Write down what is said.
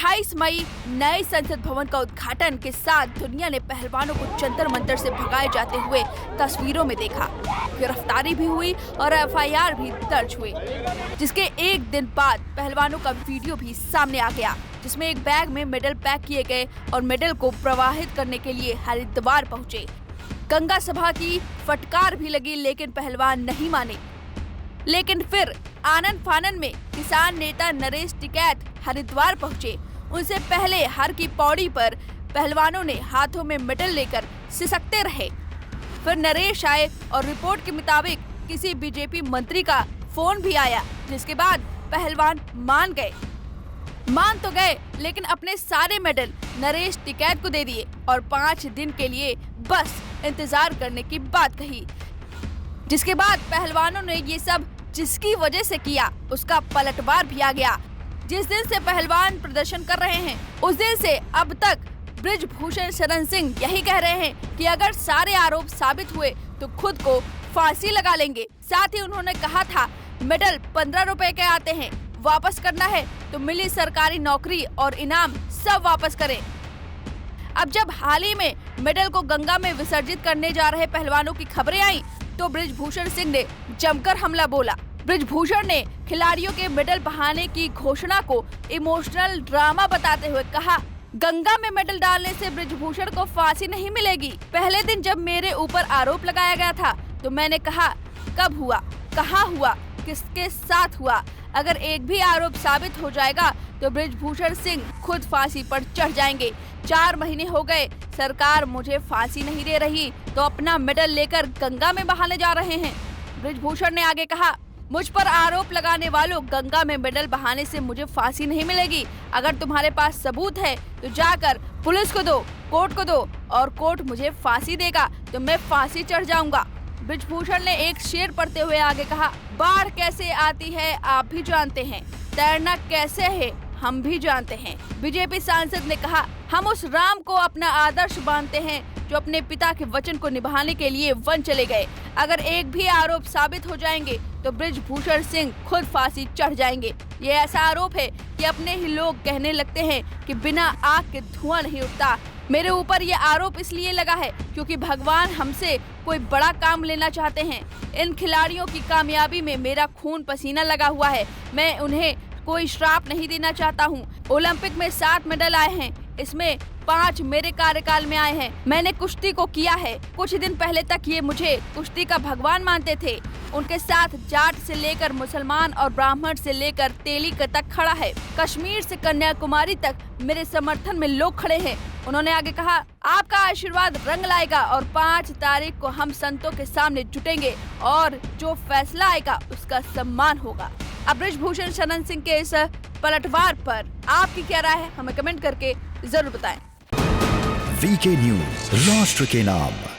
28 मई नए संसद भवन का उद्घाटन के साथ दुनिया ने पहलवानों को जंतर मंतर से भगाए जाते हुए तस्वीरों में देखा। गिरफ्तारी भी हुई और FIR भी दर्ज हुई, जिसके एक दिन बाद पहलवानों का वीडियो भी सामने आ गया, जिसमें एक बैग में मेडल पैक किए गए और मेडल को प्रवाहित करने के लिए हरिद्वार पहुंचे। गंगा सभा की फटकार भी लगी, लेकिन पहलवान नहीं माने। लेकिन फिर आनन फानन में किसान नेता नरेश टिकैत हरिद्वार पहुंचे। उनसे पहले हर की पौड़ी पर पहलवानों ने हाथों में मेडल लेकर सिसकते रहे। फिर नरेश आए और रिपोर्ट के मुताबिक किसी बीजेपी मंत्री का फोन भी आया, जिसके बाद पहलवान मान तो गए, लेकिन अपने सारे मेडल नरेश टिकैत को दे दिए और 5 दिन के लिए बस इंतजार करने की बात कही। जिसके बाद पहलवानों ने ये सब जिसकी वजह से किया उसका पलटवार भी आ गया। जिस दिन से पहलवान प्रदर्शन कर रहे हैं, उस दिन से अब तक बृजभूषण शरण सिंह यही कह रहे हैं कि अगर सारे आरोप साबित हुए तो खुद को फांसी लगा लेंगे। साथ ही उन्होंने कहा था मेडल 15 रुपए के आते हैं, वापस करना है तो मिली सरकारी नौकरी और इनाम सब वापस करें। अब जब हाल ही में मेडल को गंगा में विसर्जित करने जा रहे पहलवानों की खबरें आई तो बृजभूषण सिंह ने जमकर हमला बोला। बृजभूषण ने खिलाड़ियों के मेडल बहाने की घोषणा को इमोशनल ड्रामा बताते हुए कहा, गंगा में मेडल डालने से बृजभूषण को फांसी नहीं मिलेगी। पहले दिन जब मेरे ऊपर आरोप लगाया गया था तो मैंने कहा कब हुआ, कहाँ हुआ, किसके साथ हुआ। अगर एक भी आरोप साबित हो जाएगा तो बृजभूषण सिंह खुद फांसी पर चढ़ जाएंगे। 4 महीने हो गए, सरकार मुझे फांसी नहीं दे रही तो अपना मेडल लेकर गंगा में बहाने जा रहे हैं। बृजभूषण ने आगे कहा, मुझ पर आरोप लगाने वालों, गंगा में मेडल बहाने से मुझे फांसी नहीं मिलेगी। अगर तुम्हारे पास सबूत है तो जाकर पुलिस को दो, कोर्ट को दो, और कोर्ट मुझे फांसी देगा तो मैं फांसी चढ़ जाऊंगा। बृजभूषण ने एक शेर पढ़ते हुए आगे कहा, बाढ़ कैसे आती है आप भी जानते हैं, तैरना कैसे है हम भी जानते हैं। बीजेपी सांसद ने कहा, हम उस राम को अपना आदर्श मानते हैं जो अपने पिता के वचन को निभाने के लिए वन चले गए। अगर एक भी आरोप साबित हो जाएंगे तो बृजभूषण सिंह खुद फांसी चढ़ जाएंगे। ये ऐसा आरोप है कि अपने ही लोग कहने लगते हैं कि बिना आग के धुआं नहीं उठता। मेरे ऊपर ये आरोप इसलिए लगा है क्योंकि भगवान हमसे कोई बड़ा काम लेना चाहते हैं। इन खिलाड़ियों की कामयाबी में मेरा खून पसीना लगा हुआ है। मैं उन्हें कोई श्राप नहीं देना चाहता हूँ। ओलंपिक में 7 मेडल आए हैं, इसमें 5 मेरे कार्यकाल में आए हैं। मैंने कुश्ती को किया है। कुछ दिन पहले तक ये मुझे कुश्ती का भगवान मानते थे। उनके साथ जाट से लेकर मुसलमान और ब्राह्मण से लेकर तेली तक खड़ा है। कश्मीर से कन्याकुमारी तक मेरे समर्थन में लोग खड़े हैं। उन्होंने आगे कहा, आपका आशीर्वाद रंग लाएगा और 5 तारीख को हम संतों के सामने जुटेंगे और जो फैसला आएगा उसका सम्मान होगा। अब बृजभूषण शरण सिंह के इस पलटवार पर आपकी क्या राय है, हमें कमेंट करके जरूर बताएं। VK न्यूज, राष्ट्र के नाम।